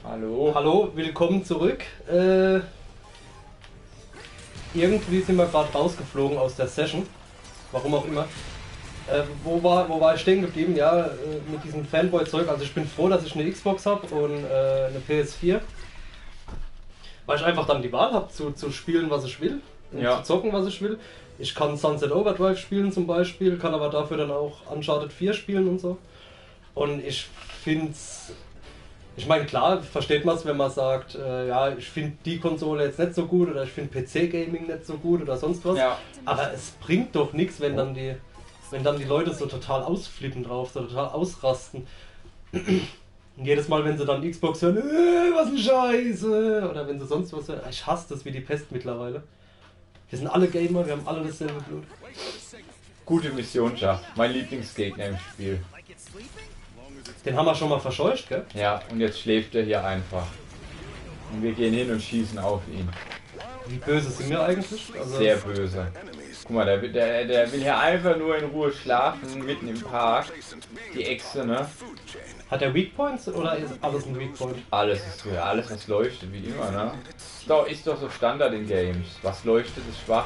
Hallo. Hallo, willkommen zurück. Irgendwie sind wir gerade rausgeflogen aus der Session. Warum auch immer. Wo war ich stehen geblieben? Ja, mit diesem Fanboy-Zeug. Also ich bin froh, dass ich eine Xbox habe und eine PS4. Weil ich einfach dann die Wahl habe, zu spielen, was ich will. Und Ja. zu zocken, was ich will. Ich kann Sunset Overdrive spielen zum Beispiel, kann aber dafür dann auch Uncharted 4 spielen und so. Und ich finde es... Ich meine, klar, versteht man es, wenn man sagt, ja, ich finde die Konsole jetzt nicht so gut oder ich finde PC-Gaming nicht so gut oder sonst was. Ja. Aber es bringt doch nichts, wenn dann die Leute so total ausflippen drauf, so total ausrasten. Und jedes Mal, wenn sie dann Xbox hören, was ein Scheiße, oder wenn sie sonst was hören, ich hasse das wie die Pest mittlerweile. Wir sind alle Gamer, wir haben alle dasselbe Blut. Gute Mission schafft. Mein Lieblingsgegner im Spiel. Den haben wir schon mal verscheucht, gell? Ja, und jetzt schläft er hier einfach. Und wir gehen hin und schießen auf ihn. Wie böse sind wir eigentlich? Also, Sehr böse. Guck mal, der will hier einfach nur in Ruhe schlafen, mitten im Park. Die Echse, ne? hat er Weak Points oder ist alles ein Weak Point? Alles ist früher, alles was leuchtet, wie immer, ne? Ist doch so Standard in Games. Was leuchtet, ist schwach.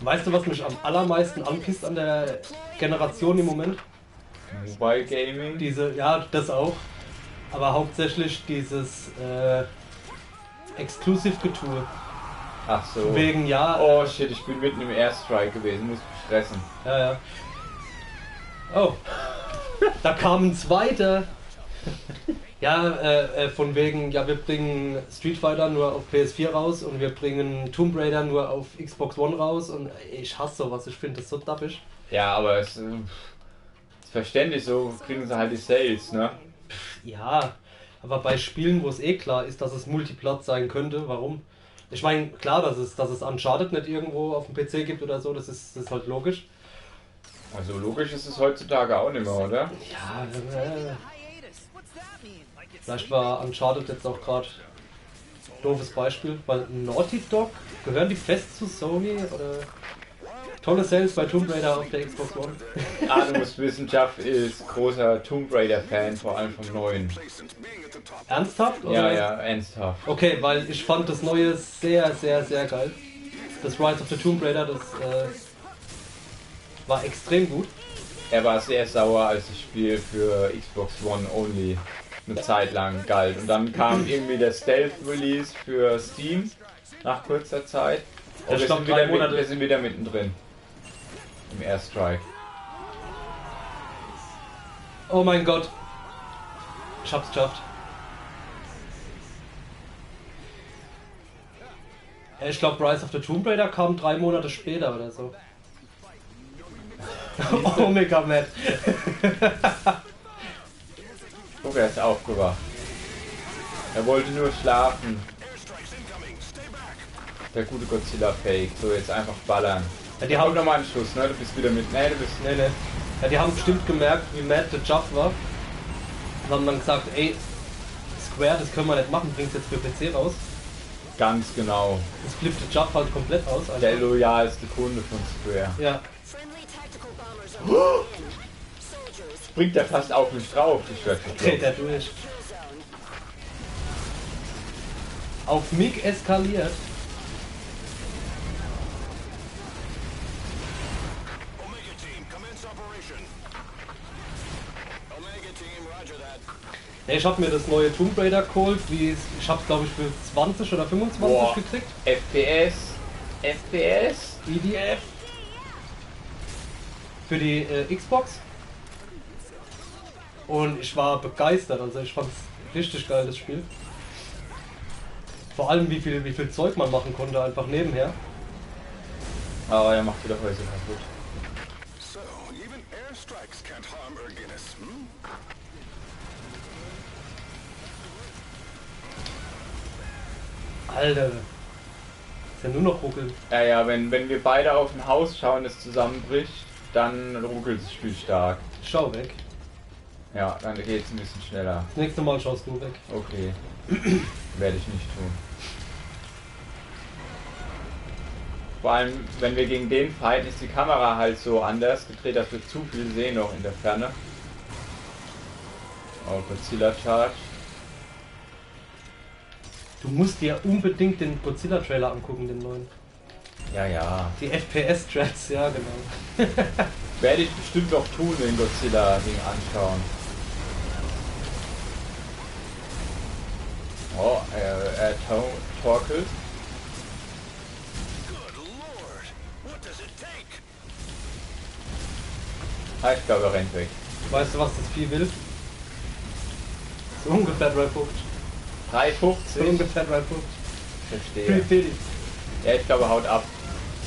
Weißt du, was mich am allermeisten anpisst an der Generation im Moment? Mobile Gaming. Ja, das auch. Aber hauptsächlich dieses Exclusive-Getue. Ach so. Wegen, ja. Oh shit, ich bin mitten im Airstrike gewesen, muss mich stressen. Ja. Oh. Da kam ein zweiter. Ja, von wegen, ja, wir bringen Street Fighter nur auf PS4 raus und wir bringen Tomb Raider nur auf Xbox One raus und ich hasse sowas, ich finde das so dappisch. Ja, aber es ist verständlich, so kriegen sie halt die Sales, ne? Ja, aber bei Spielen, wo es eh klar ist, dass es Multiplat sein könnte, warum? Ich meine, klar, dass es Uncharted nicht irgendwo auf dem PC gibt oder so, das ist halt logisch. Also logisch ist es heutzutage auch nicht mehr, oder? Ja, vielleicht war Uncharted jetzt auch gerade doofes Beispiel, weil Naughty Dog, gehören die fest zu Sony oder tolle Sales bei Tomb Raider auf der Xbox One? Du musst wissen, Jeff ist großer Tomb Raider Fan, vor allem vom neuen. Ernsthaft? Oder? Ja, ernsthaft. Okay, weil ich fand das neue sehr, sehr, sehr geil. Das Rise of the Tomb Raider, das war extrem gut. Er war sehr sauer, als das Spiel für Xbox One Only eine Zeit lang galt. Und dann kam irgendwie der Stealth Release für Steam nach kurzer Zeit. Und wir sind wieder mittendrin. Im Airstrike. Oh mein Gott. Ich hab's geschafft. Ich glaube, Rise of the Tomb Raider kam 3 Monate später oder so. Omega Matt. Guck, er ist aufgewacht. Er wollte nur schlafen. Der gute Godzilla Fake. So, jetzt einfach ballern. Ja, die haben nochmal einen Schuss, ne? Du bist wieder mit. Nee, du bist. Nee. Ja, die haben bestimmt gemerkt, wie mad der Job war. Und haben dann gesagt, ey, Square, das können wir nicht machen, bringt's jetzt für PC raus. Ganz genau. Das flippt der Job halt komplett aus. Einfach. Der loyalste Kunde von Square. Ja. Bringt er fast auf mich drauf, die Schwester. Dreht er durch. Auf Mick eskaliert. Ich habe mir das neue Tomb Raider geholt, ich habe es glaube ich für 20 oder 25 gekriegt. FPS? EDF. Für die Xbox. Und ich war begeistert, also ich fand es richtig geil, das Spiel. Vor allem wie viel Zeug man machen konnte, einfach nebenher. Aber er macht wieder Häuser kaputt. Alter, ist ja nur noch ruckeln. Ja, wenn wir beide auf ein Haus schauen, das zusammenbricht, dann ruckelt das Spiel stark. Schau weg. Ja, dann geht es ein bisschen schneller. Das nächste Mal schaust du weg. Okay. Werde ich nicht tun. Vor allem, wenn wir gegen den fighten, ist die Kamera halt so anders gedreht, dass wir zu viel sehen noch in der Ferne. Oh, Godzilla Charge. Du musst dir unbedingt den Godzilla-Trailer angucken, den neuen. Ja, ja. Die FPS-Strats, ja genau. Werde ich bestimmt auch tun, den Godzilla-Ding anschauen. Oh, torkelt. Ah, ich glaube, er rennt weg. Weißt du, was das Vieh will? So ungefähr 350. 350? So ungefähr 350. Verstehe. Ja, ich glaube, haut ab.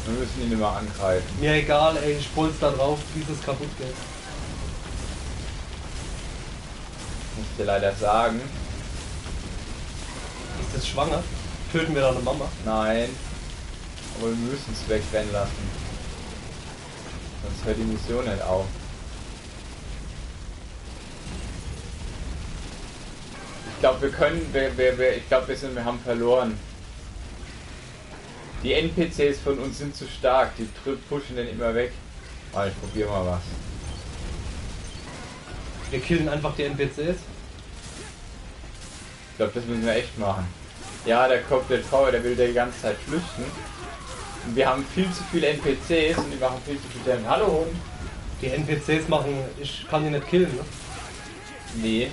Wir müssen ihn immer angreifen. Mir egal, ey, ich bolz da drauf, bis es kaputt geht. Muss ich dir leider sagen. Ist das schwanger? Töten wir da eine Mama? Nein. Aber wir müssen es wegrennen lassen. Sonst hört die Mission nicht auf. Ich glaube, wir können, ich glaube, wir haben verloren. Die NPCs von uns sind zu stark, die pushen den immer weg. Ah, ich probiere mal was. Wir killen einfach die NPCs. Ich glaube, das müssen wir echt machen. Ja, der Cocktail Tower, der will die ganze Zeit flüchten. Und wir haben viel zu viele NPCs und die machen viel zu viel Damage. Hallo Hund! Die NPCs machen, ich kann die nicht killen, ne? Nee.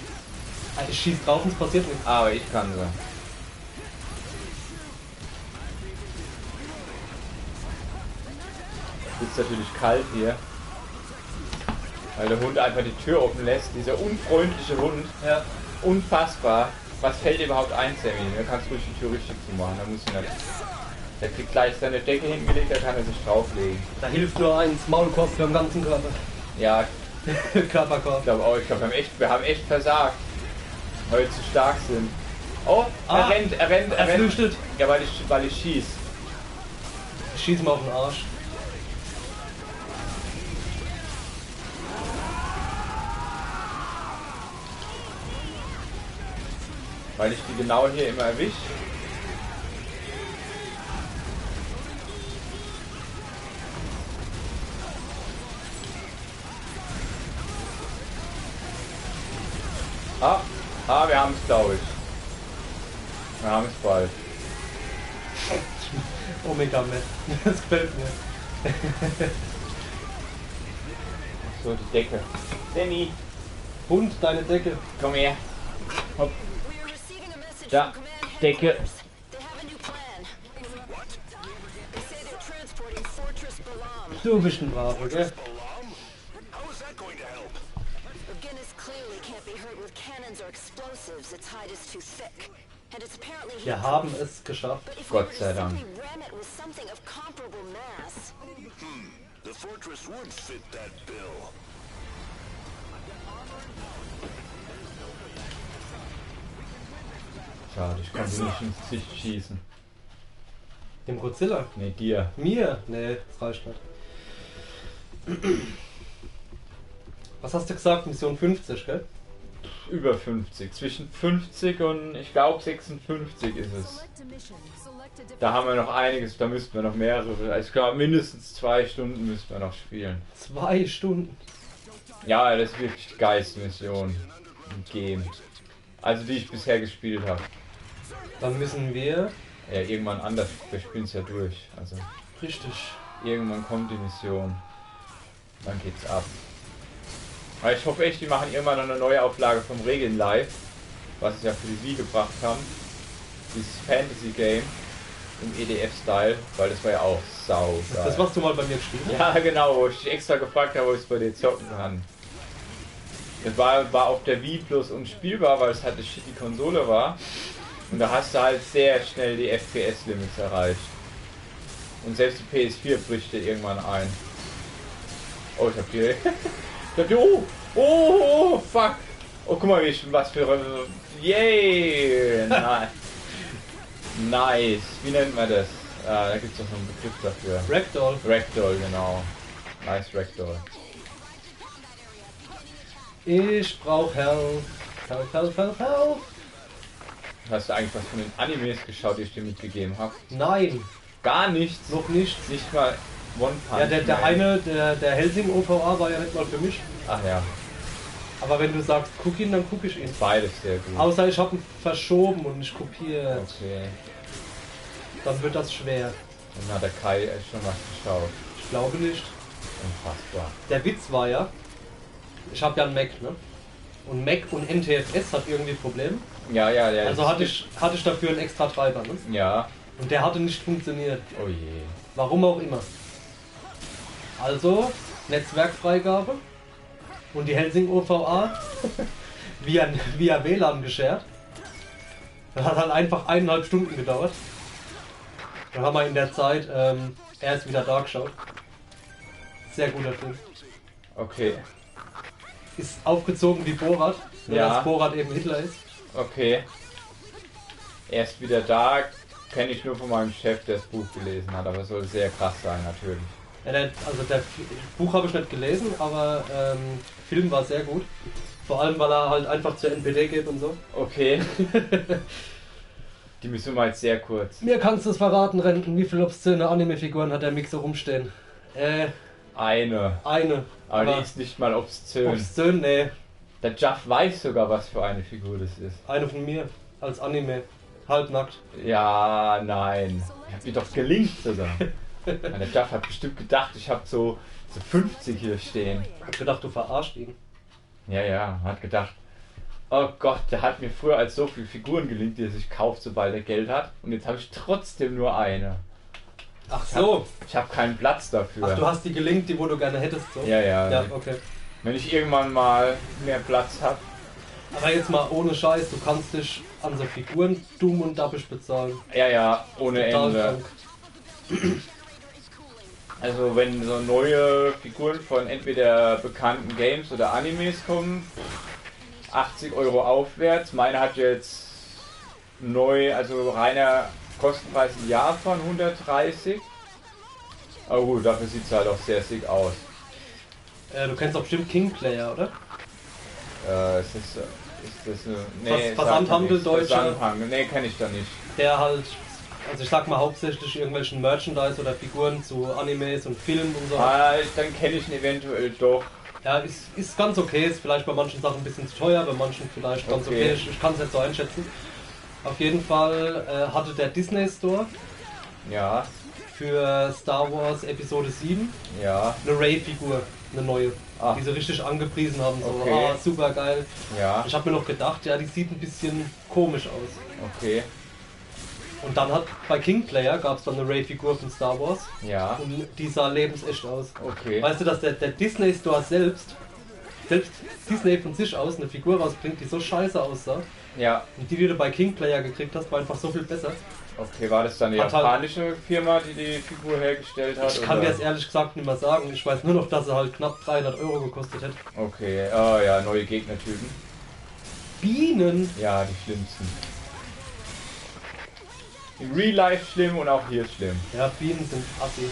Ich schieß drauf und es passiert nichts. Aber ich kann sie. Ist natürlich kalt hier. Weil der Hund einfach die Tür offen lässt. Dieser unfreundliche Hund. Ja. Unfassbar. Was fällt dir überhaupt ein, Sammy? Da kannst du ruhig die Tür richtig zumachen. Da muss ich nicht. Der kriegt gleich seine Decke hingelegt, da kann er sich drauflegen. Da hilft nur eins, Maulkorb für den ganzen Körper. Ja, Körperkorb. ich glaube auch. Wir haben echt versagt. Weil wir zu stark sind. Oh, er rennt. Er flüchtet. Ja, weil ich schieß. Ich schieß mal auf den Arsch. Weil ich die genau hier immer erwische. Wir haben es, glaube ich. Wir haben es bald. Omega Man. Das gefällt mir. So, die Decke. Danny, Hund, deine Decke. komm her. Hopp. Da, Decke. Du bist ein Bravo, gell? Wir haben es geschafft. Gott sei Dank. Schade, ich konnte nicht ins Gesicht schießen. Dem Godzilla? Ne, dir. Mir? Nee, das reicht nicht. Was hast du gesagt? Mission 50, gell? Über 50. Zwischen 50 und ich glaube 56 ist es. Da haben wir noch einiges, da müssten wir noch mehrere. Also ich glaube mindestens 2 Stunden müssten wir noch spielen. 2 Stunden. Ja, das ist wirklich die geilste Mission im Game. Also die ich bisher gespielt habe. Dann müssen wir... Ja, irgendwann anders. Wir spielen es ja durch. Also Richtig. irgendwann kommt die Mission. Dann geht's ab. Aber ich hoffe echt, die machen irgendwann noch eine neue Auflage vom Regeln Live, was sie ja für die Wii gebracht haben. Dieses Fantasy Game im EDF-Style, weil das war ja auch sau geil. Das, was du mal bei mir gespielt hast? Ja, genau, wo ich dich extra gefragt habe, ob ich es bei dir zocken kann. Das war auf der Wii plus unspielbar, weil es halt eine shitty Konsole war. Und da hast du halt sehr schnell die FPS-Limits erreicht. Und selbst die PS4 bricht dir irgendwann ein. Oh, ich hab hier... Oh, fuck! Oh, guck mal, was für... Yay! Nice. Nice. Wie nennt man das? Da gibt es doch so einen Begriff dafür. Ragdoll. Ragdoll, genau. Nice Ragdoll. Ich brauch Help. Help. Hast du eigentlich was von den Animes geschaut, die ich dir mitgegeben habe? Nein, Gar nichts? noch nicht. Nicht mal One Punch Ja, der Man? eine, der Helsing OVA war ja nicht mal für mich. Ach ja. Aber wenn du sagst, guck ihn, dann guck ich ihn. Beides sehr gut. Außer ich habe ihn verschoben und nicht kopiert. Okay. Dann wird das schwer. Dann hat der Kai schon was geschaut. Ich glaube nicht. Unfassbar. Der Witz war ja, ich habe ja einen Mac, ne? Und Mac und NTFS hat irgendwie Probleme. Ja. Also hatte ich dafür einen extra Treiber, ne? Ja. Und der hatte nicht funktioniert. Oh je. Warum auch immer. Also, Netzwerkfreigabe und die Helsing OVA via WLAN geschert. Das hat halt einfach 1,5 Stunden gedauert. Dann haben wir in der Zeit, er ist wieder da geschaut. Sehr guter Film. Okay. Ist aufgezogen wie Borat, nur Ja. dass Borat eben Hitler ist. Okay. Er ist wieder da. Kenne ich nur von meinem Chef, der das Buch gelesen hat, aber es soll sehr krass sein natürlich. Ja, das Buch habe ich nicht gelesen, aber Film war sehr gut. Vor allem, weil er halt einfach zur NPD geht und so. Okay. Die müssen wir jetzt sehr kurz. Mir kannst du es verraten, Renten, wie viele obszöne Anime-Figuren hat der Mixer rumstehen? Eine. Eine. Aber die ist nicht mal obszön. Obszön, nee. Der Jaff weiß sogar, was für eine Figur das ist. Eine von mir. Als Anime. Halbnackt. Ja, nein. Ich hab die doch gelinkt sogar. Der Jaff hat bestimmt gedacht, ich habe so 50 hier stehen. Ich hab gedacht, du verarscht ihn. Ja, hat gedacht, oh Gott, der hat mir früher als so viele Figuren gelinkt, die er sich kauft, sobald er Geld hat. Und jetzt habe ich trotzdem nur eine. Ach so. Ich habe keinen Platz dafür. Ach, du hast die gelinkt, die wo du gerne hättest, so? Ja. Ja, okay. Wenn ich irgendwann mal mehr Platz habe. Aber jetzt mal ohne Scheiß, du kannst dich an so Figuren dumm und dappisch bezahlen. Ja, ohne Total Ende. krank. Also wenn so neue Figuren von entweder bekannten Games oder Animes kommen, 80 € aufwärts. Meine hat jetzt neu, also reiner Kostenpreis im Japan 130. Aber gut, dafür sieht es halt auch sehr sick aus. Du kennst doch bestimmt King Player, oder? Ist das eine... Nee, Versandhandel Deutscher? Versandhandel, nee, kenne ich da nicht. Der halt, also ich sag mal hauptsächlich irgendwelchen Merchandise oder Figuren zu Animes und Filmen und so. Dann kenne ich ihn eventuell doch. Ja, ist ganz okay, ist vielleicht bei manchen Sachen ein bisschen zu teuer, bei manchen vielleicht ganz Okay. okay. Ich kann es nicht so einschätzen. Auf jeden Fall hatte der Disney Store Ja, für Star Wars Episode 7 ja, eine Ray-Figur, eine neue, Ah. die sie richtig angepriesen haben. So, Okay. super geil. ja, Ich habe mir noch gedacht, ja, die sieht ein bisschen komisch aus. okay, Und dann hat bei King Player gab es dann eine Ray-Figur von Star Wars ja, und die sah lebensecht aus. okay. Weißt du, dass der Disney Store selbst Disney von sich aus eine Figur rausbringt, die so scheiße aussah. Ja, Und die du bei King Player gekriegt hast, war einfach so viel besser. okay, war das dann eine Hat halt- japanische Firma, die die Figur hergestellt hat? Ich kann dir oder? das ehrlich gesagt nicht mehr sagen. Ich weiß nur noch, dass er halt knapp 300 € gekostet hat. Okay, oh ja, neue Gegnertypen. Bienen! Ja, die schlimmsten. In Real Life schlimm und auch hier schlimm. Ja, Bienen sind assi.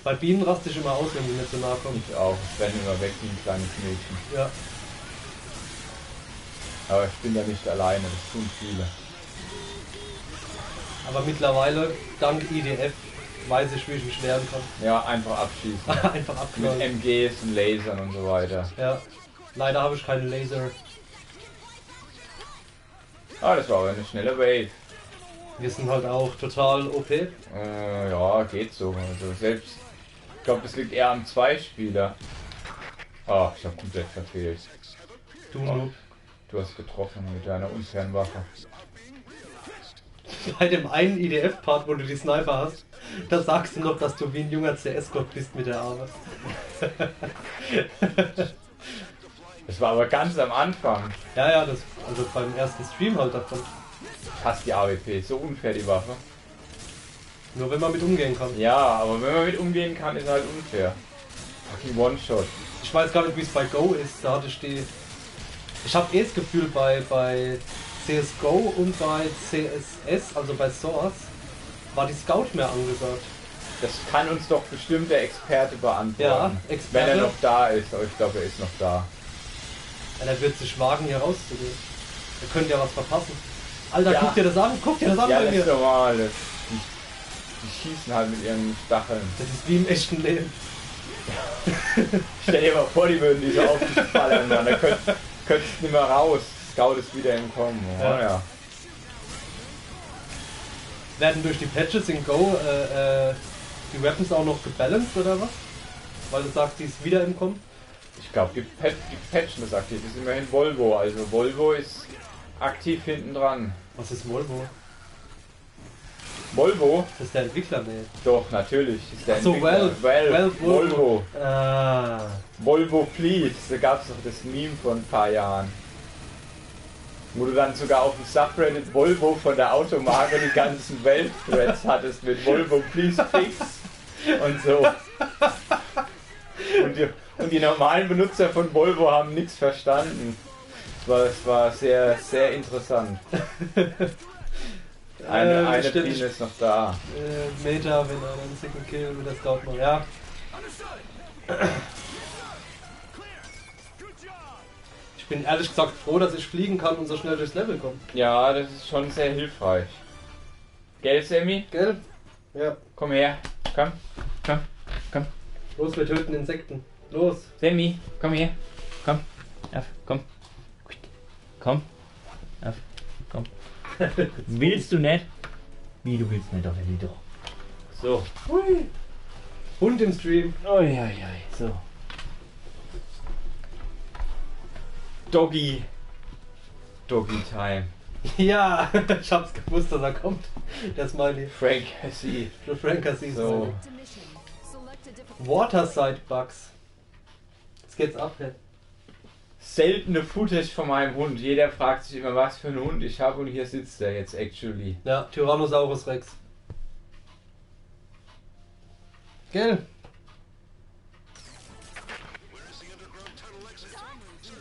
Bei Bienen raste ich immer aus, wenn die nicht so nahe kommen. Ich auch. Ich renne immer weg wie ein kleines Mädchen. Ja. Aber ich bin da nicht alleine, das tun viele. Aber mittlerweile, dank IDF, weiß ich, wie ich mich wehren kann. Ja, einfach abschießen. Einfach Mit abknallen. MGs und Lasern und so weiter. Ja. Leider habe ich keinen Laser. Ah, das war aber eine schnelle Wave. Wir sind halt auch total OP. Ja, geht so. Also selbst, ich glaube, das liegt eher am Zweispieler. Ach, ich habe komplett verfehlt. Du Noob. Du hast getroffen mit deiner unfairen Waffe. Bei dem einen IDF-Part, wo du die Sniper hast, da sagst du noch, dass du wie ein junger CS-Gott bist mit der Arme. Das war aber ganz am Anfang. Ja, das, also beim ersten Stream halt davon. Ich hasse die AWP, so unfair die Waffe. Nur wenn man mit umgehen kann. Ja, aber wenn man mit umgehen kann, ist halt unfair. Fucking One-Shot. Ich weiß gar nicht, wie es bei Go ist. Da hatte ich die. Ich habe das Gefühl, bei CSGO und bei CSS, also bei Source, war die Scout mehr angesagt. Das kann uns doch bestimmt der Experte beantworten. Ja, Experte. Wenn er noch da ist, aber ich glaube, er ist noch da. Ja, der wird sich wagen, hier rauszugehen. Wir können ja was verpassen. Alter, Ja. guck dir das an Ja, bei das mir. ist normal. Die schießen halt mit ihren Stacheln. Das ist wie im echten Leben. Stell dir mal vor, die würden die so auf dich ballern, Mann. Da könntest du nicht mehr raus. Scout ist wieder im Kommen. Oh, ja. Werden durch die Patches in Go die Weapons auch noch gebalanced oder was? Weil du sagst, die ist wieder im Kommen? Ich glaube, die patchen das aktiv. Das ist immerhin Volvo. Also Volvo ist aktiv hinten dran. Was ist Volvo? Volvo? Das ist der Entwickler, ne? Doch, natürlich. Das ist der So, Entwickler. Valve, Volvo. Ah. Volvo Fleet. Da gab es doch das Meme vor ein paar Jahren. Wo du dann sogar auf dem Subreddit Volvo von der Automarke die ganzen Welt-Threads hattest mit Volvo Please Fix und so. Und die normalen Benutzer von Volvo haben nichts verstanden. Es war sehr, sehr interessant. Eine Biene ist noch da. Meta, wenn er einen Second Kill mit der Scout macht, ja. Ich bin ehrlich gesagt froh, dass ich fliegen kann und so schnell durchs Level komme. Ja, das ist schon sehr hilfreich. Gell, Sammy? Gell? Ja. Komm her. Komm. Los, wir töten Insekten. Los. Sammy, komm her. Komm. Auf, komm. Komm. Auf, komm. Willst du nicht? Wie, du willst nicht, doch, Ellie, doch. So. Hui. Hund im Stream. Oi, so. Doggy Time. Ja, ich hab's gewusst, dass er kommt. Der Smiley. Frank Cassie. Frank Cassie. So. Waterside Bugs. Jetzt geht's ab, ne? Seltene Footage von meinem Hund. Jeder fragt sich immer, was für einen Hund ich habe, und hier sitzt er jetzt actually. Ja, Tyrannosaurus Rex. Gell?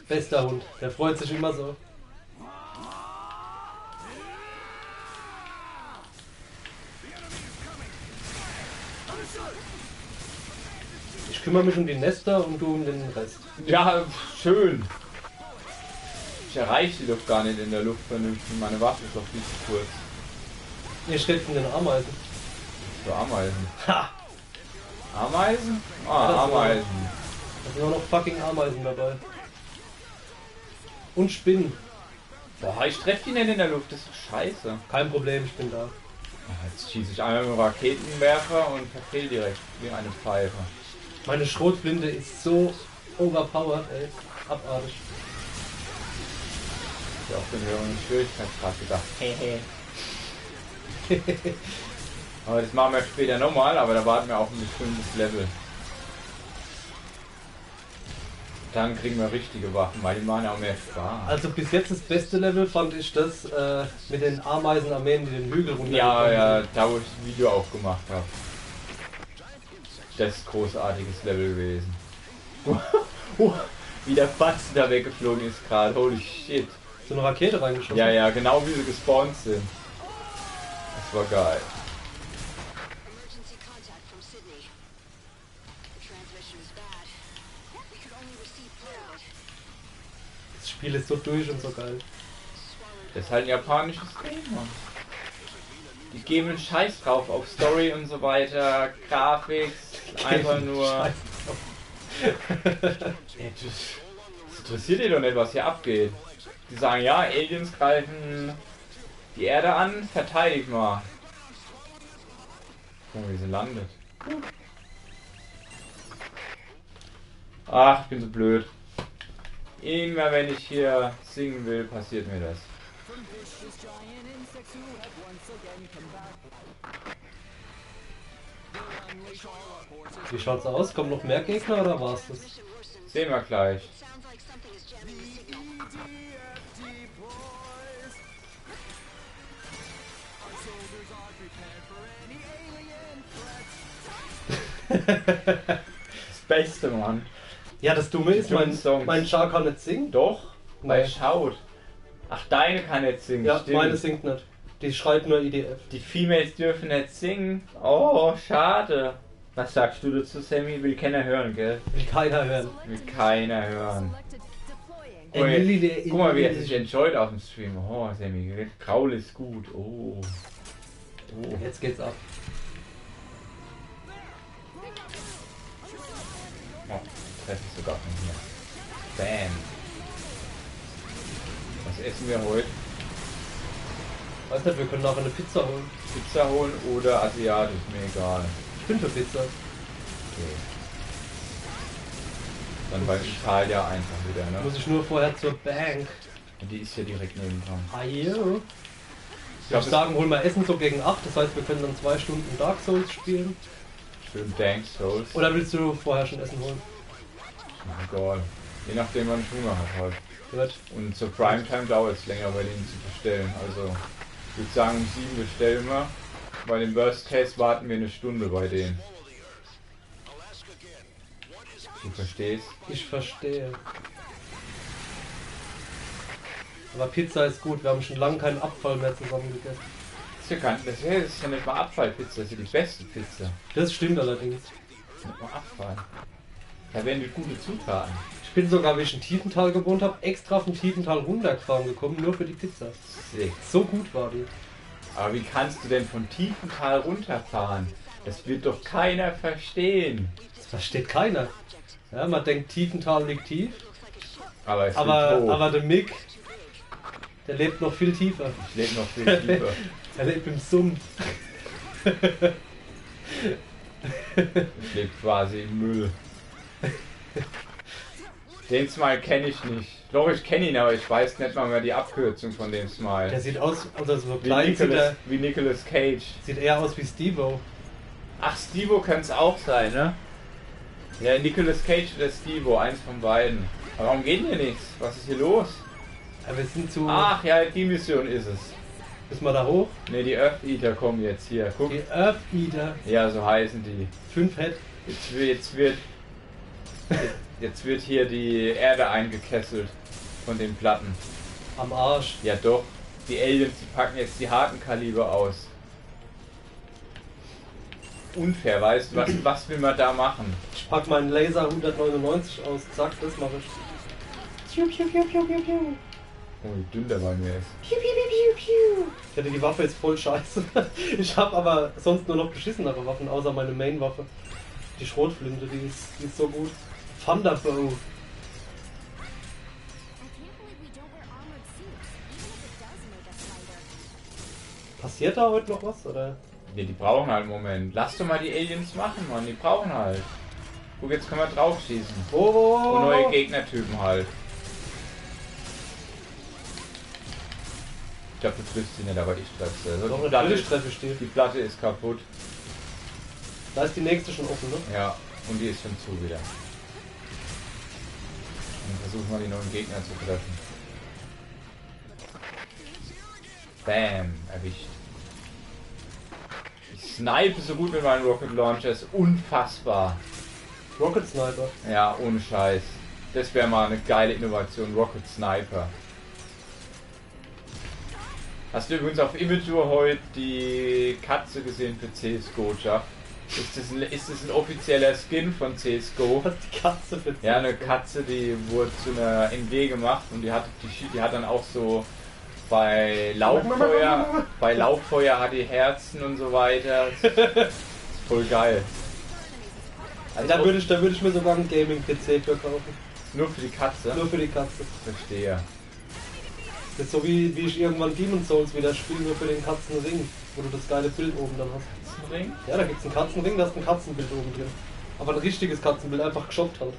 Bester Hund, der freut sich immer so. Ich kümmere mich um die Nester und du um den Rest. Ja, schön. Ich erreiche die doch gar nicht in der Luft vernünftig. Meine Waffe ist doch viel zu kurz. Ihr steht von den Ameisen. So, Ameisen. Ha! Ameisen? Ja, Ah, Ameisen. Da sind auch noch fucking Ameisen dabei. Und Spinnen. Boah, ich treffe die nicht in der Luft, das ist doch scheiße. Kein Problem, ich bin da. Jetzt schieße ich einmal mit dem Raketenwerfer und verfehl direkt wie eine Pfeife. Meine Schrotflinte ist so overpowered, ey. Abartig. Ich hab auf den höheren Schwierigkeitsgrad gedacht. Aber das machen wir später nochmal, aber da warten wir auf ein bestimmtes Level. Dann kriegen wir richtige Waffen, weil die machen ja auch mehr Spaß. Also bis jetzt das beste Level fand ich das mit den Ameisenarmeen, die den Hügel runter. Ja, da wo ich das Video auch gemacht habe. Das ist ein großartiges Level gewesen. Wie der Batzen da weggeflogen ist gerade, holy shit. So eine Rakete reingeschossen. Ja, genau wie sie gespawnt sind. Das war geil. Das Spiel ist so durch und so geil. Das ist halt ein japanisches Game, Mann. Die geben einen Scheiß drauf auf Story und so weiter, Grafik, einfach nur... Scheiß Das interessiert ihr doch nicht, was hier abgeht. Die sagen, ja, Aliens greifen die Erde an, verteidigt mal. Guck mal, wie sie landet. Ach, ich bin so blöd. Immer wenn ich hier singen will, passiert mir das. Wie schaut's aus? Kommen noch mehr Gegner oder war's das? Sehen wir gleich. Das Beste, Mann. Ja, das Dumme ist, mein Char kann nicht singen. Doch, weil Nee. schaut. Ach, deine kann nicht singen. Ja, stimmt. meine singt nicht. Die schreit nur IDF. Die Females dürfen nicht singen. Oh, schade. Was sagst du dazu, Sammy? Will keiner hören, gell? Will keiner hören. Will keiner hören. Guck mal, Guck mal, wie er sich enjoyt auf dem Stream. Oh, Sammy, gell? Kraul ist gut. Oh. Jetzt geht's ab. Oh, treffe ich sogar von hier. Bam. Was essen wir heute? Weiß nicht, wir können nachher eine Pizza holen. Pizza holen oder asiatisch, mir egal. Ich bin für Pizza. Okay. Dann bei Italia einfach wieder, ne? Muss ich nur vorher zur Bank. Und die ist hier direkt nebendran. Ajo. Ich würde sagen, holen wir Essen so gegen 8, das heißt, wir können dann 2 Stunden Dark Souls spielen. Schön Dank Souls. Oder willst du vorher schon Essen holen? Egal. Je nachdem, wann ich Hunger habe halt. Gut. Und zur Primetime dauert es länger bei denen zu bestellen. Also ich würde sagen, um 7 bestellen wir. Bei dem Worst Case warten wir eine Stunde bei denen. Du verstehst? Ich verstehe. Aber Pizza ist gut, wir haben schon lange keinen Abfall mehr zusammen gegessen. Das ist ja nicht mal Abfallpizza, das ist ja die beste Pizza. Das stimmt allerdings. Das ist nicht mal Abfall. Da werden die gute Zutaten. Ich bin sogar, wie ich in Tiefenthal gewohnt habe, extra von Tiefenthal runtergefahren gekommen, nur für die Pizza. Sick. So gut war die. Aber wie kannst du denn von Tiefenthal runterfahren? Das wird doch keiner verstehen. Das versteht keiner. Ja, man denkt, Tiefenthal liegt tief. Aber es wird hoch. Aber der Mick, der lebt noch viel tiefer. Ich lebe noch viel tiefer. Er lebt im Sumpf. Ich lebe quasi im Müll. Den Smile kenne ich nicht. Doch, ich kenne ihn, aber ich weiß nicht mal mehr die Abkürzung von dem Smile. Der sieht aus, also so Wie klein wie Nicolas Cage. sieht eher aus wie Steve-O. Ach, Steve-O kann es auch sein, ne? Ja, Nicolas Cage oder Steve-O, eins von beiden. Aber warum geht hier nichts? Was ist hier los? Ja, wir sind zu... Ach ja, die Mission ist es. Müssen wir da hoch? Ne, die Earth Eater kommen jetzt hier. Guck. Die Earth Eater. Ja, so heißen die. 5 Head. Jetzt wird hier die Erde eingekesselt von den Platten. Am Arsch. Ja doch, die Aliens, die packen jetzt die harten Kaliber aus. Unfair, weißt du, was will man da machen? Ich pack meinen Laser 199 aus. Zack, das mache ich. Piu, piu, piu, piu, piu, piu. Oh, wie dünn der bei mir ist. Piu, piu, piu, piu, piu. Ich finde die Waffe ist voll scheiße. Ich habe aber sonst nur noch beschissenere Waffen, außer meine Main-Waffe. Die Schrotflinte, die ist so gut. Thunderbow. Passiert da heute noch was, oder? Ne, die brauchen halt einen Moment. Lass doch mal die Aliens machen, Mann. Die brauchen halt. Guck, jetzt können wir drauf schießen. Oh. Und neue Gegnertypen halt. Ich glaube, du triffst sie nicht, aber ich treffe sie. Also Doch, die, Platte natürlich ist, treffe ich die. die Platte ist kaputt. Da ist die nächste schon offen, ne? Ja, und die ist schon zu wieder. Dann versuchen wir die neuen Gegner zu treffen. Bam, erwischt. Ich snipe so gut mit meinen Rocket Launcher, ist unfassbar. Rocket Sniper. Ja, ohne Scheiß. Das wäre mal eine geile Innovation, Rocket Sniper. Hast du übrigens auf Immature heute die Katze gesehen für CSGO, Jeff? Ist das ein offizieller Skin von CSGO? Was ist die Katze für Ja, eine Katze, die wurde zu einer MW gemacht und die hat dann auch so bei Lauffeuer hat die Herzen und so weiter. Das ist voll geil. Also Da würde ich mir sogar einen Gaming-PC für kaufen. nur für die Katze? Nur für die Katze. Verstehe. Das ist so wie ich irgendwann Demon's Souls wieder spiele, nur für den Katzenring, wo du das geile Bild oben dann hast. Katzenring? Ja, da gibt's einen Katzenring, da ist ein Katzenbild oben drin. Aber ein richtiges Katzenbild, einfach geshoppt halt.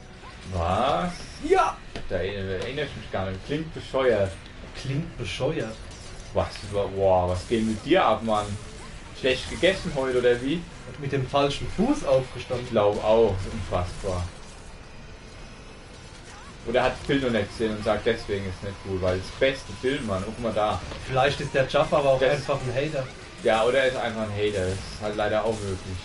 Was? Ja! Da erinnere ich mich gar nicht. Klingt bescheuert. Klingt bescheuert. Was geht mit dir ab, Mann? Schlecht gegessen heute oder wie? Mit dem falschen Fuß Ich aufgestanden. glaube auch. Unfassbar. Oder hat Phil noch nicht gesehen und sagt, deswegen ist nicht cool, weil das beste Bild, Mann. Guck mal da. Vielleicht ist der Jaffa aber auch Das- einfach ein Hater. Ja, oder er ist einfach ein Hater. Das ist halt leider auch möglich.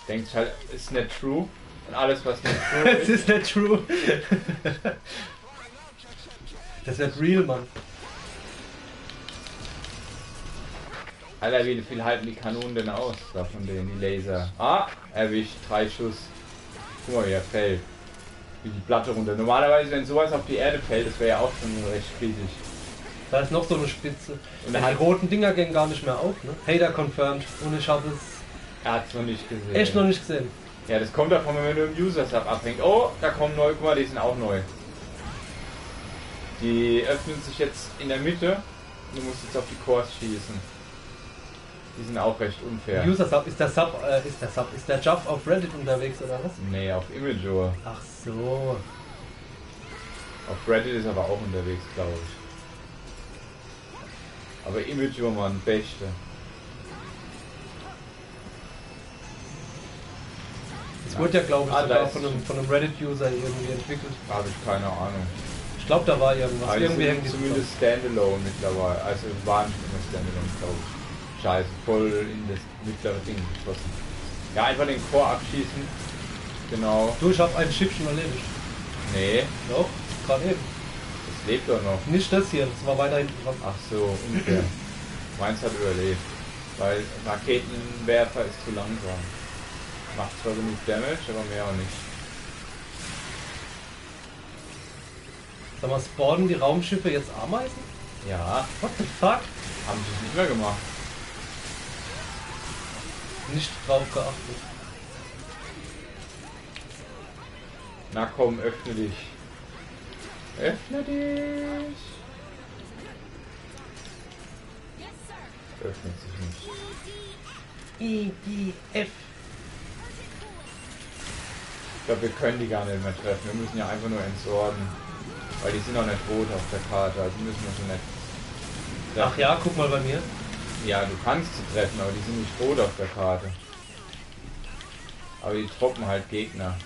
Denkt halt, ist nicht true. Und alles, was nicht true Das ist nicht true. Das ist nicht real, Mann. Alter, wie viel halten die Kanonen denn aus? Da von denen, die Laser. Ah, erwischt. 3 Schuss. Guck mal, wie er fällt. Wie die Platte runter. Normalerweise, wenn sowas auf die Erde fällt, das wäre ja auch schon recht kritisch. Da ist noch so eine Spitze. Und Und er die hat- roten Dinger gehen gar nicht mehr auf, ne? Hater confirmed. Und ich habe es Er hat es noch nicht gesehen. echt noch nicht gesehen. Ja, das kommt davon, wenn du im User-Sub abhängst. Oh, da kommen neu, guck mal, die sind auch neu. Die öffnen sich jetzt in der Mitte. Du musst jetzt auf die Cores schießen. Die sind auch recht unfair. User-Sub, ist der Juff auf Reddit unterwegs oder was? Nee, auf Imgur. Ach so. Auf Reddit ist aber auch unterwegs, glaube ich. Aber Imgur, Mann, beste. Das wurde ja, glaube ich, sogar ist von einem Reddit-User irgendwie entwickelt. Habe ich keine Ahnung. Ich glaube, da war irgendwas. Aber Irgendwie hängt die die sind zumindest Standalone mittlerweile. Also waren schon immer Standalone, glaube ich. Scheiße, voll in das mittlere Ding geschossen. Ja, einfach den Core abschießen. Genau. Du, ich habe ein Schiff schon erledigt. Nee, Doch, gerade eben. das lebt doch noch. Nicht das hier, das war weiter hinten dran. Ach so, unfair. Meins hat überlebt. Weil Raketenwerfer ist zu langsam. Macht zwar genug Damage, aber mehr auch nicht. Sag mal, spawnen die Raumschiffe jetzt Ameisen? Ja, What the fuck? haben sie es nicht mehr gemacht. Nicht drauf geachtet. Na komm, öffne dich. Öffne dich. Öffnet sich nicht. EDF. Ich glaube, wir können die gar nicht mehr treffen. Wir müssen ja einfach nur entsorgen. Weil die sind auch nicht rot auf der Karte, also müssen wir schon nicht treffen. Ach ja, guck mal bei mir. Ja, du kannst sie treffen, aber die sind nicht rot auf der Karte. Aber die droppen halt Gegner.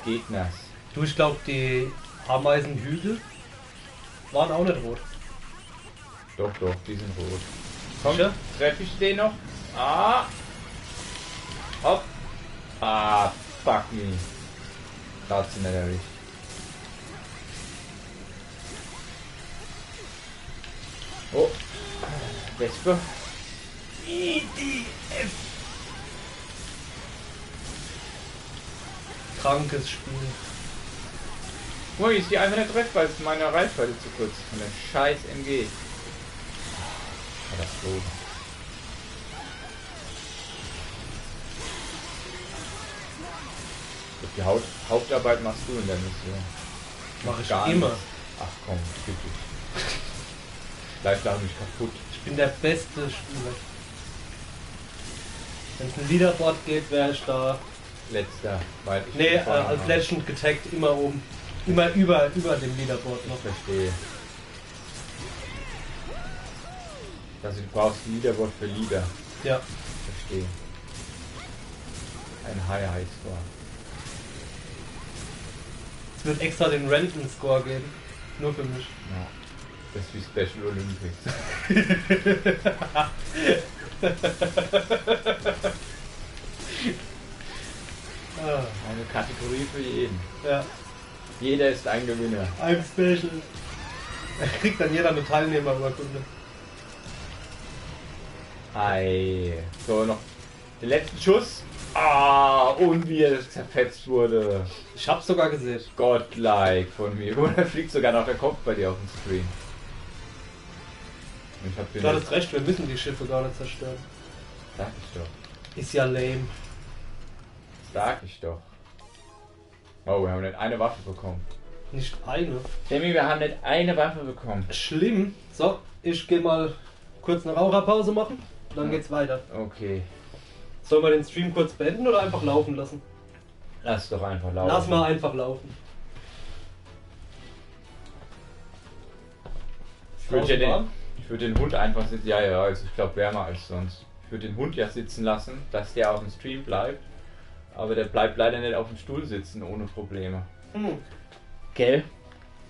Gegners. Du, ich glaube, die Ameisenhügel waren auch nicht rot. Doch, doch, die sind rot. Komm, Sicher? treffe ich den noch? Ah! Hopp! Ah, fuck me. Da hat sie nicht erwischt. Oh! Wespe? EDF. Krankes Spiel. Guck mal, ich die einfach nicht treffe, weil es meine Reichweite zu kurz ist von der scheiß MG. Katastrophe. Die Hauptarbeit machst du in der Mission. Mach ich Gar immer. nichts. Ach komm, bitte. Gleich lach mich kaputt. Ich bin der beste Spieler. Wenn es ein Leaderboard geht, wäre ich da. Letzter, weil ich. Nee, vorne als habe. Legend getaggt, immer oben. Immer über dem Leaderboard noch. Ich verstehe. Also du brauchst ein Leaderboard für Leader. Ja. Verstehe. Ein High Score. Es wird extra den Renton-Score geben. Nur für mich. Ja. Das ist wie Special Olympics. Eine Kategorie für jeden. Ja. Jeder ist ein Gewinner. I'm special. Kriegt dann jeder eine Teilnehmerurkunde. Ei. So, noch den letzten Schuss. Ah, und wie er zerfetzt wurde. Ich hab's sogar gesehen. Godlike von mir. Oder fliegt sogar noch der Kopf bei dir auf dem Screen. Und ich hab den Du hattest recht, wir müssen die Schiffe gar nicht zerstören. Sag ich doch. Ist ja lame. Sag ich doch. Oh, wir haben nicht eine Waffe bekommen. Nicht eine. Demi, wir haben nicht eine Waffe bekommen. Schlimm. So, ich gehe mal kurz eine Raucherpause machen. Dann geht's weiter. Okay. Sollen wir den Stream kurz beenden oder einfach laufen lassen? Lass doch einfach laufen. Lass mal einfach laufen. Ich würde Draußen warm? den Hund einfach sitzen. Ja, ja, also ich glaube wärmer als sonst. Ich würde den Hund ja sitzen lassen, dass der auf dem Stream bleibt. Aber der bleibt leider nicht auf dem Stuhl sitzen ohne Probleme. Gell?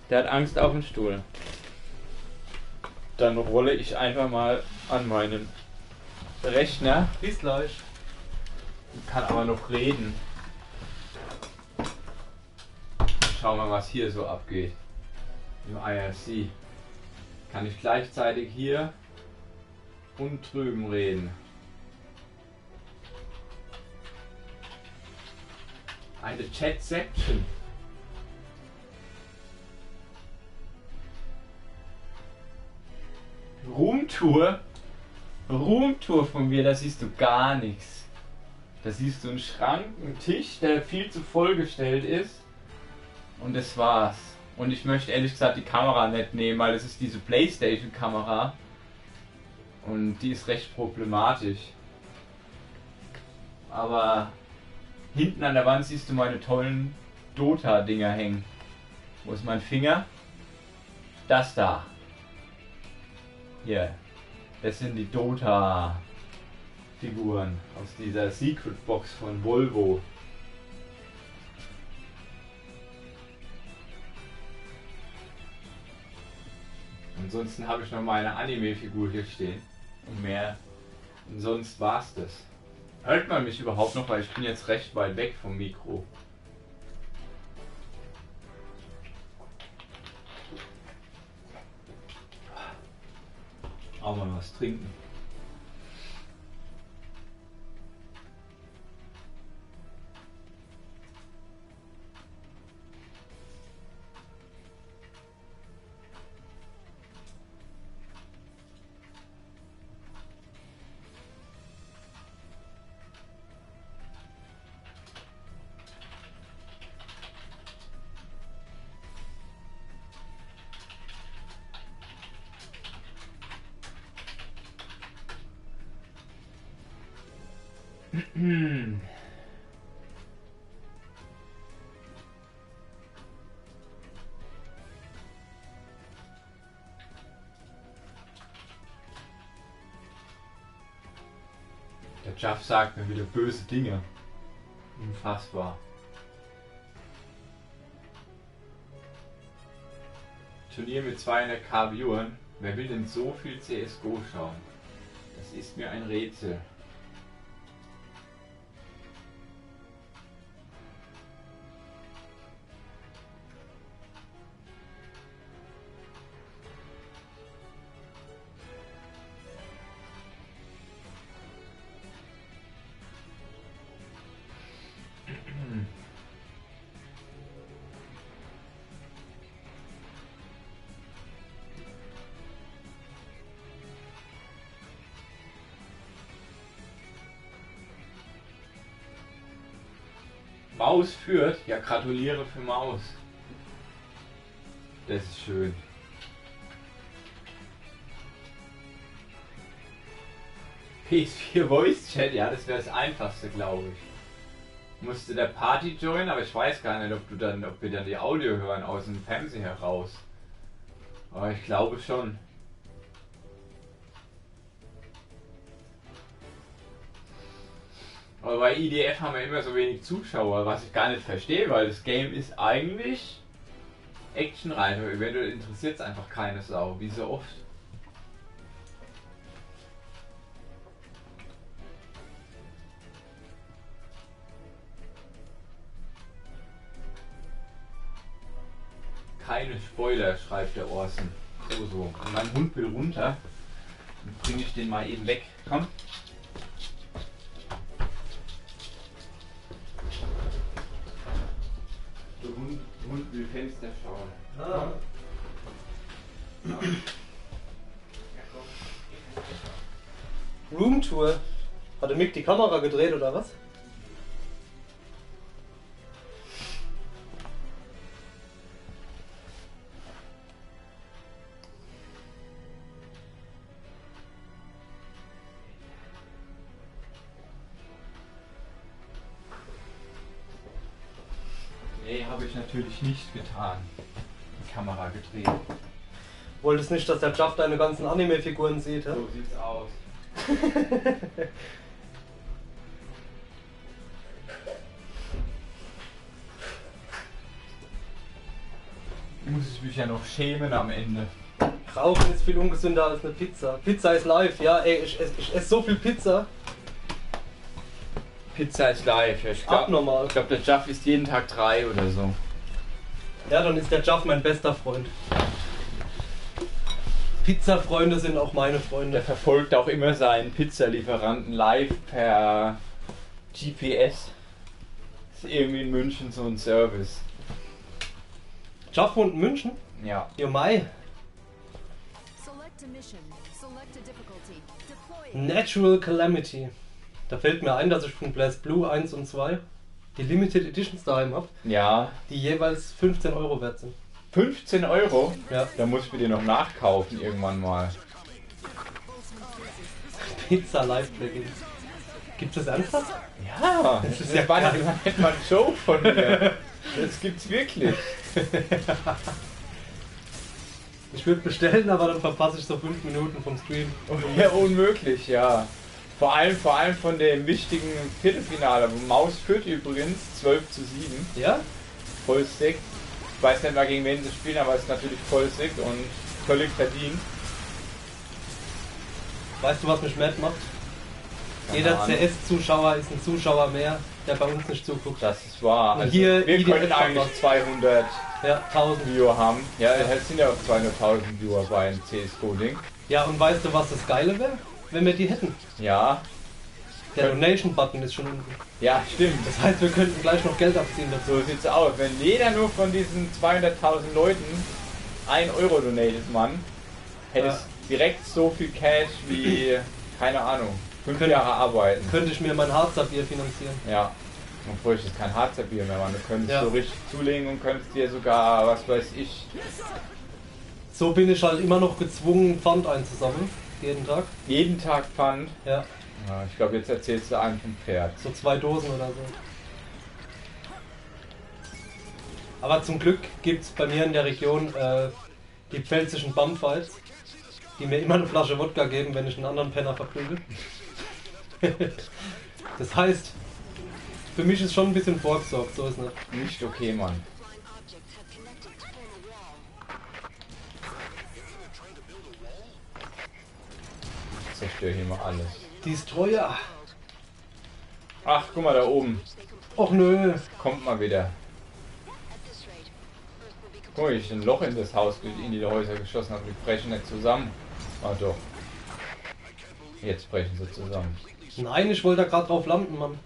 Der hat Angst auf dem Stuhl. Dann rolle ich einfach mal an meinen Rechner. Bis gleich. Kann aber noch reden. Schauen wir mal, was hier so abgeht. Im IRC. Kann ich gleichzeitig hier und drüben reden. Eine Chat-Section. Roomtour? Roomtour von mir, da siehst du gar nichts. Da siehst du einen Schrank, einen Tisch, der viel zu vollgestellt ist. Und das war's. Und ich möchte ehrlich gesagt die Kamera nicht nehmen, weil das ist diese PlayStation-Kamera. Und die ist recht problematisch. Aber hinten an der Wand siehst du meine tollen Dota-Dinger hängen. Wo ist mein Finger? Das da. Hier. Das sind die Dota-Figuren aus dieser Secret Box von Volvo. Ansonsten habe ich noch meine Anime-Figur hier stehen. Und mehr. Und sonst war's das. Hört man mich überhaupt noch, weil ich bin jetzt recht weit weg vom Mikro. Auch mal was trinken. Der Jeff sagt mir wieder böse Dinge. Unfassbar. Turnier mit 200k Viewern. Wer will denn so viel CSGO schauen? Das ist mir ein Rätsel. Maus führt? Ja, gratuliere für Maus. Das ist schön. PS4 Voice Chat, ja, das wäre das einfachste, glaube ich. Musste der Party joinen, aber ich weiß gar nicht, ob wir dann die Audio hören aus dem Fernseher heraus. Aber ich glaube schon. Aber bei IDF haben wir immer so wenig Zuschauer, was ich gar nicht verstehe, weil das Game ist eigentlich actionreich, aber eventuell interessiert es einfach keine Sau, wie so oft. Keine Spoiler, schreibt der Orson. So. Und mein Hund will runter. Dann bringe ich den mal eben weg. Komm. Der Hund will Fenster schauen. Ah. Ja, Roomtour. Hat der Mick die Kamera gedreht oder was? Nee, habe ich natürlich nicht getan. Die Kamera gedreht. Wolltest nicht, dass der Jeff deine ganzen Anime-Figuren sieht, hä? So sieht's aus. Muss ich mich ja noch schämen am Ende. Rauchen ist viel ungesünder als eine Pizza. Pizza ist live, ja, ey, ich esse so viel Pizza. Pizza ist live. Abnormal. Ich glaube, der Jeff isst jeden Tag 3 oder so. Ja, dann ist der Jeff mein bester Freund. Pizza-Freunde sind auch meine Freunde. Der verfolgt auch immer seinen Pizzalieferanten live per GPS. Ist irgendwie in München so ein Service. Jeff wohnt in München? Ja. Jo Mai. Select a mission. Select a difficulty. Deploy. Natural Calamity. Da fällt mir ein, dass ich von BlazBlue 1 und 2 die Limited Editions daheim habe, Ja. die jeweils 15 Euro wert sind. 15 Euro? Ja. Da muss ich mir die noch nachkaufen irgendwann mal. Pizza Live Plugins. Gibt es das ernsthaft? Ja, das ist ja war nicht mal ein Joke von mir. Das gibt's wirklich. Ich würde bestellen, aber dann verpasse ich so 5 Minuten vom Stream. Ja, unmöglich, ja. Vor allem von dem wichtigen Viertelfinale, wo Maus führt übrigens 12:7. Ja? Voll sick. Ich weiß nicht mal gegen wen sie spielen, aber es ist natürlich voll sick und völlig verdient. Weißt du, was mich mad macht? Keine Jeder Ahnung. CS-Zuschauer ist ein Zuschauer mehr, der bei uns nicht zuguckt. Das ist wahr. Und Also hier wir IDF könnten eigentlich was. 200 Ja, 1000. Viewer haben. Ja, es sind ja auch 200.000 Viewer bei einem CSGO-Ding. Ja, und weißt du, was das Geile wäre? Wenn wir die hätten. Ja, Der Donation-Button ist schon unten. ja, stimmt. Das heißt, wir könnten gleich noch Geld abziehen dazu. So sieht's aus. Wenn jeder nur von diesen 200.000 Leuten 1 Euro donatet, Mann, hätte Ja. es direkt so viel Cash wie, keine Ahnung, 5 Jahre arbeiten. Könnte ich mir mein Harzer-Bier finanzieren. Ja. Und bräuchte jetzt kein Harzer Bier mehr, Mann. Du könntest Ja. so richtig zulegen und könntest dir sogar, was weiß ich, So bin ich halt immer noch gezwungen, Pfand einzusammeln. Jeden Tag. jeden Tag Pfand. Ja, Ja, ich glaube, jetzt erzählst du einem vom Pferd. so 2 Dosen oder so. Aber zum Glück gibt es bei mir in der Region die pfälzischen Bumfights, die mir immer eine Flasche Wodka geben, wenn ich einen anderen Penner verprügel. Das heißt, für mich ist schon ein bisschen vorgesorgt, so ist nicht. Nicht okay, Mann. Ich zerstöre hier mal alles. Destroyer. Ach, guck mal da oben. Och nö. Kommt mal wieder. Guck mal, ich ein Loch in das Haus, in die Häuser geschossen habe. Die brechen nicht zusammen. Ah doch. Jetzt brechen sie zusammen. Nein, ich wollte da gerade drauf landen, Mann.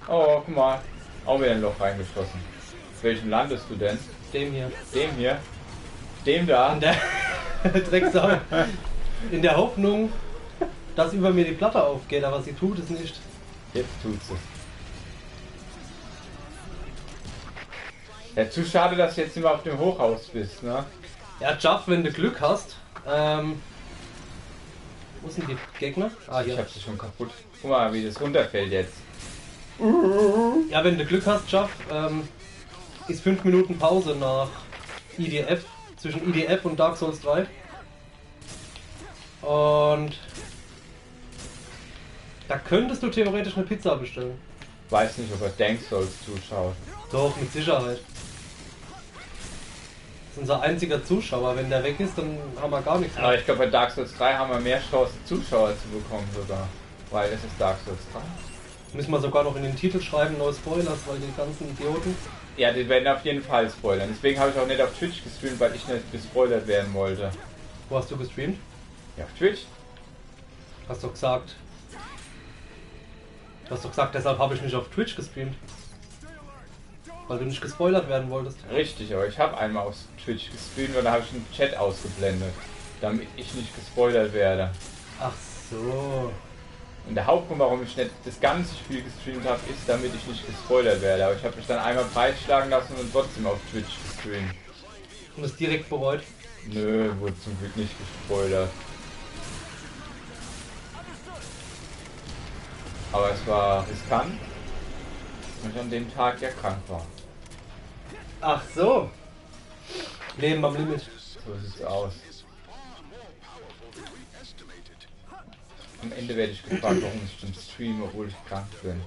Oh, guck mal. Auch wieder ein Loch reingeschossen. Welchem landest du denn? Dem hier. Dem hier? Dem da? In der Drecksau. In der Hoffnung, dass über mir die Platte aufgeht, aber sie tut es nicht. Jetzt tut's es. Ja, zu schade, dass du jetzt nicht mehr auf dem Hochhaus bist, ne? Ja, Jaff, wenn du Glück hast. Wo sind die Gegner? Ah, Ich hier. hab sie schon kaputt. Guck mal, wie das runterfällt jetzt. Ja, wenn du Glück hast, Jaff, ist 5 Minuten Pause nach IDF, zwischen IDF und Dark Souls 3. Und da könntest du theoretisch eine Pizza bestellen. Weiß nicht, ob er Dank Souls zuschaut. Doch, mit Sicherheit. Das ist unser einziger Zuschauer. Wenn der weg ist, dann haben wir gar nichts Aber mehr. ich glaube, bei Dark Souls 3 haben wir mehr Chancen, Zuschauer zu bekommen sogar. Weil es ist Dark Souls 3. Müssen wir sogar noch in den Titel schreiben, no Spoilers, weil die ganzen Idioten. Ja, die werden auf jeden Fall spoilern. Deswegen habe ich auch nicht auf Twitch gestreamt, weil ich nicht gespoilert werden wollte. Wo hast du gestreamt? Ja, auf Twitch? Hast doch gesagt. Du hast doch gesagt, deshalb habe ich nicht auf Twitch gestreamt. Weil du nicht gespoilert werden wolltest. Richtig, aber ich habe einmal auf Twitch gestreamt und da habe ich einen Chat ausgeblendet, damit ich nicht gespoilert werde. Ach so. Und der Hauptgrund, warum ich nicht das ganze Spiel gestreamt habe, ist, damit ich nicht gespoilert werde. Aber ich habe mich dann einmal breitschlagen lassen und trotzdem auf Twitch gestreamt. Und es direkt bereut. Nö, wurde zum Glück nicht gespoilert. Aber es war riskant, weil ich an dem Tag ja krank war. Ach so. Leben am Limit. So sieht's aus. Am Ende werde ich gefragt, warum ich schon streame, obwohl ich krank bin.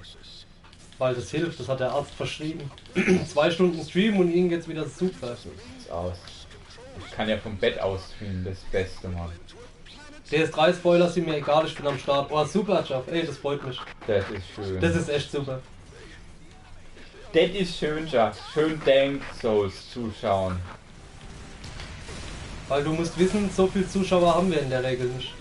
Weil das hilft, das hat der Arzt verschrieben. 2 Stunden Stream und ihnen geht's wieder super. So sieht's aus. Ich kann ja vom Bett aus streamen, das Beste, Mann. DS3-Spoiler sind mir egal, ich bin am Start. Oh, super, Jeff. Ey, das freut mich. Das ist schön. Das ist echt super. Das ist schön, Jack. Schön Dank Souls zuschauen. Weil du musst wissen, so viele Zuschauer haben wir in der Regel nicht.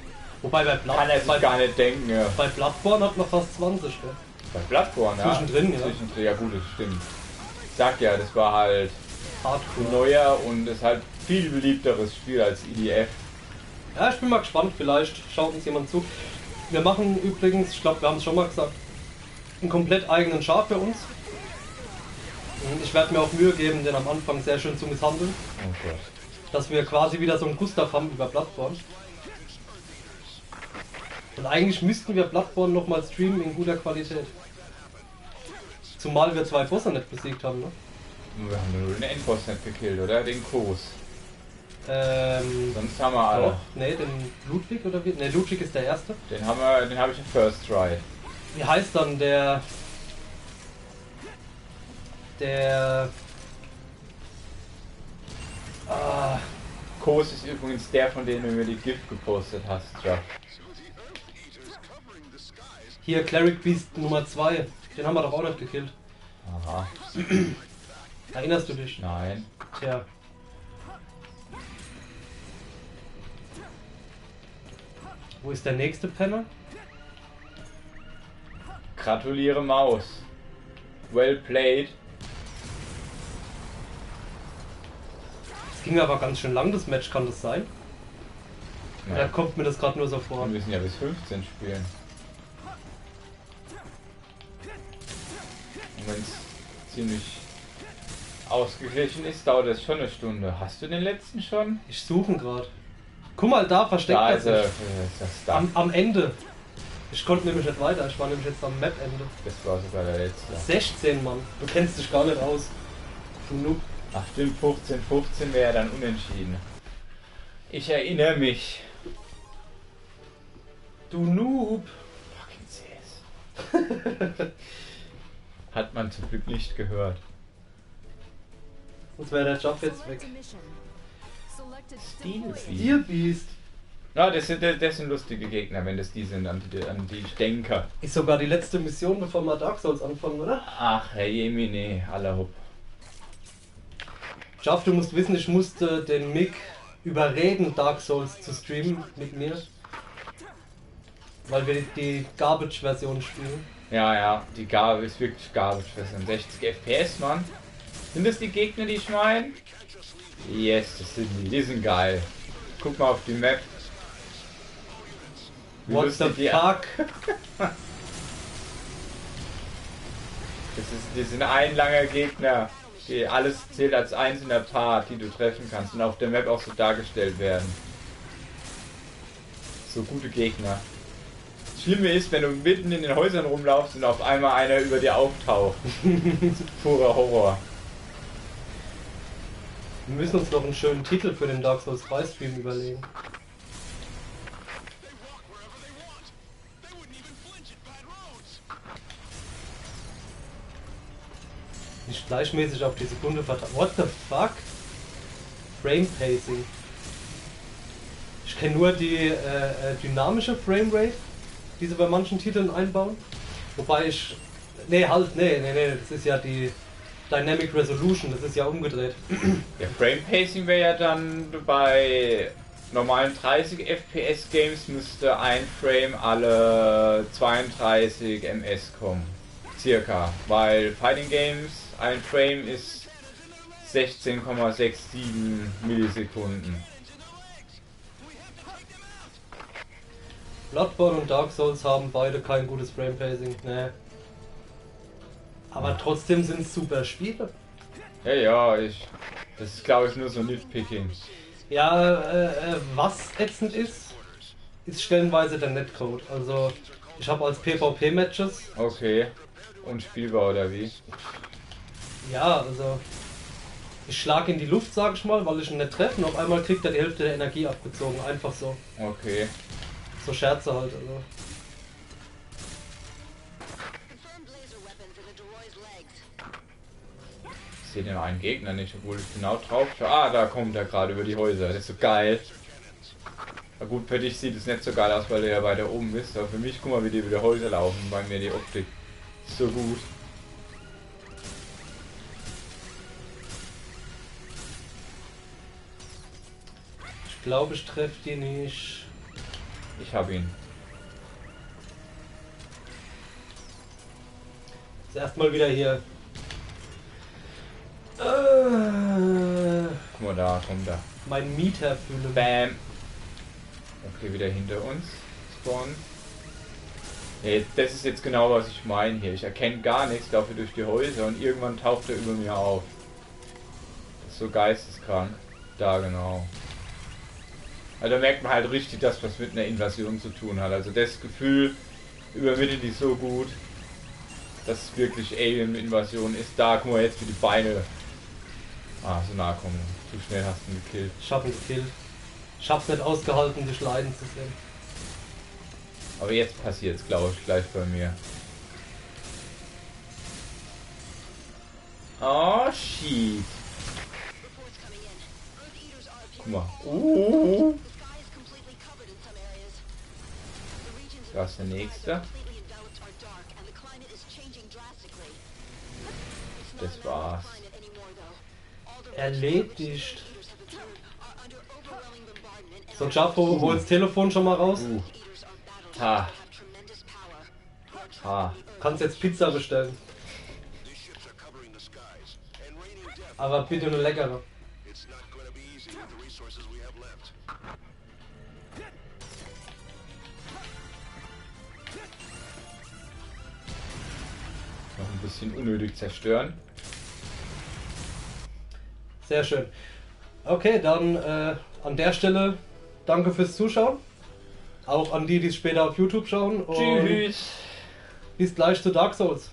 Wobei bei, Kann er sich bei, gar nicht denken, ja. bei Bloodborne hat man fast 20, gell? Bei Bloodborne, ja. Zwischendrin, ja. Zwischendrin, ja gut, das stimmt. Ich sag ja, das war halt Hardcore. neuer und ist halt viel beliebteres Spiel als IDF. Ja, ich bin mal gespannt, vielleicht schaut uns jemand zu. Wir machen übrigens, ich glaube, wir haben es schon mal gesagt, einen komplett eigenen Char für uns. Und ich werde mir auch Mühe geben, den am Anfang sehr schön zu misshandeln. Oh Gott. Dass wir quasi wieder so einen Gustav haben über Bloodborne. Und eigentlich müssten wir Bloodborne nochmal streamen in guter Qualität. Zumal wir 2 Bosse nicht besiegt haben, ne? Wir haben nur den Endboss nicht gekillt, oder? Den Kos. Sonst haben wir alle. Doch, ne, den Ludwig oder wie? Ne, Ludwig ist der erste. Den habe ich im First Try. Wie heißt dann der... Kos ist übrigens der, von dem du mir die Gift gepostet hast, ja. Hier, Cleric Beast Nummer 2. Den haben wir doch auch nicht gekillt. Aha. Erinnerst du dich? Nein. Tja. Wo ist der nächste Penner? Gratuliere Maus. Well played. Es ging aber ganz schön lang, das Match, kann das sein? Ja. Da kommt mir das gerade nur so vor. Wir müssen ja bis 15 spielen. Und wenn es ziemlich ausgeglichen ist, dauert es schon eine Stunde. Hast du den letzten schon? Ich suche ihn gerade. Guck mal, da versteckt Da er ist er. sich. Ist das da. Am Ende. Ich konnte nämlich nicht weiter, ich war nämlich jetzt am Map-Ende. Das war sogar der letzte. 16, Mann. Du kennst dich gar nicht aus. Du Noob. Ach stimmt, 15 wäre dann unentschieden. Ich erinnere mich. Du Noob. Fucking CS. Hat man zum Glück nicht gehört. Sonst wäre der Job jetzt weg. Steel Beast. Ja, das sind lustige Gegner, wenn das die sind, an die ich denke. Ist sogar die letzte Mission, bevor wir Dark Souls anfangen, oder? Ach, Herr Jemine, aller Hopp. Schaff, du musst wissen, ich musste den Mick überreden, Dark Souls zu streamen mit mir. Weil wir die Garbage-Version spielen. Ja, die Garbage ist wirklich Garbage Version. 60 FPS, Mann. Sind das die Gegner, die ich meine? Yes, das sind die. Die sind geil. Guck mal auf die Map. Wie What the lustig die- fuck? Die sind ein langer Gegner. Die alles zählt als einzelner Part, die du treffen kannst und auf der Map auch so dargestellt werden. So gute Gegner. Das Schlimme ist, wenn du mitten in den Häusern rumlaufst und auf einmal einer über dir auftaucht. Purer Horror. Wir müssen uns noch einen schönen Titel für den Dark Souls 3 Stream überlegen. Nicht gleichmäßig auf die Sekunde verteilt. What the fuck? Frame Pacing. Ich kenne nur die dynamische Framerate, die sie bei manchen Titeln einbauen. Wobei ich... Nee, das ist ja die Dynamic Resolution, das ist ja umgedreht. Der Frame Pacing wäre ja dann bei normalen 30 FPS Games müsste ein Frame alle 32 ms kommen. Circa. Weil Fighting Games, ein Frame ist 16,67 Millisekunden. Bloodborne und Dark Souls haben beide kein gutes Frame Pacing. Nee. Aber trotzdem sind es super Spiele. Ja, das ist glaube ich nur so Nitpicking. Ja, was ätzend ist stellenweise der Netcode. Also ich habe als PvP-Matches, Okay. Und spielbar oder wie? ja, also ich schlage in die Luft, sag ich mal, weil ich ihn nicht treffe und auf einmal kriegt er die Hälfte der Energie abgezogen. Einfach so. Okay. So Scherze halt. Also. Ich sehe den einen Gegner nicht, obwohl ich genau drauf schaue. Ah, da kommt er gerade über die Häuser. Das ist so geil. Na gut, für dich sieht es nicht so geil aus, weil du ja weiter oben bist. Aber für mich, guck mal, wie die über die Häuser laufen. Bei mir die Optik ist so gut. Ich glaube, ich treffe die nicht. Ich habe ihn. Jetzt erstmal wieder hier. Guck mal, da kommt er. Mein Mieter fühlen. Bam. Okay, wieder hinter uns spawnen. Ja, das ist jetzt genau, was ich meine hier. Ich erkenne gar nichts, laufe durch die Häuser und irgendwann taucht er über mir auf. Das ist so geisteskrank. Da genau. Also da merkt man halt richtig, dass was mit einer Invasion zu tun hat. Also das Gefühl übermittelt die so gut, dass es wirklich Alien-Invasion ist. Da, guck mal jetzt, wie die Beine so nah kommen. Zu schnell hast du ihn gekillt. Ich hab ihn gekillt. Ich hab's nicht ausgehalten, dich leiden zu sehen. Aber jetzt passiert es, glaube ich, gleich bei mir. Oh, shit. Guck mal. Da ist der nächste. Das war's. Erledigt. So, Chapo, hol das Telefon schon mal raus. Ha. Kannst jetzt Pizza bestellen. Aber bitte eine leckere. Noch ein bisschen unnötig zerstören. Sehr schön. Okay, dann an der Stelle danke fürs Zuschauen. Auch an die, die es später auf YouTube schauen. Und Tschüss. bis gleich zu Dark Souls.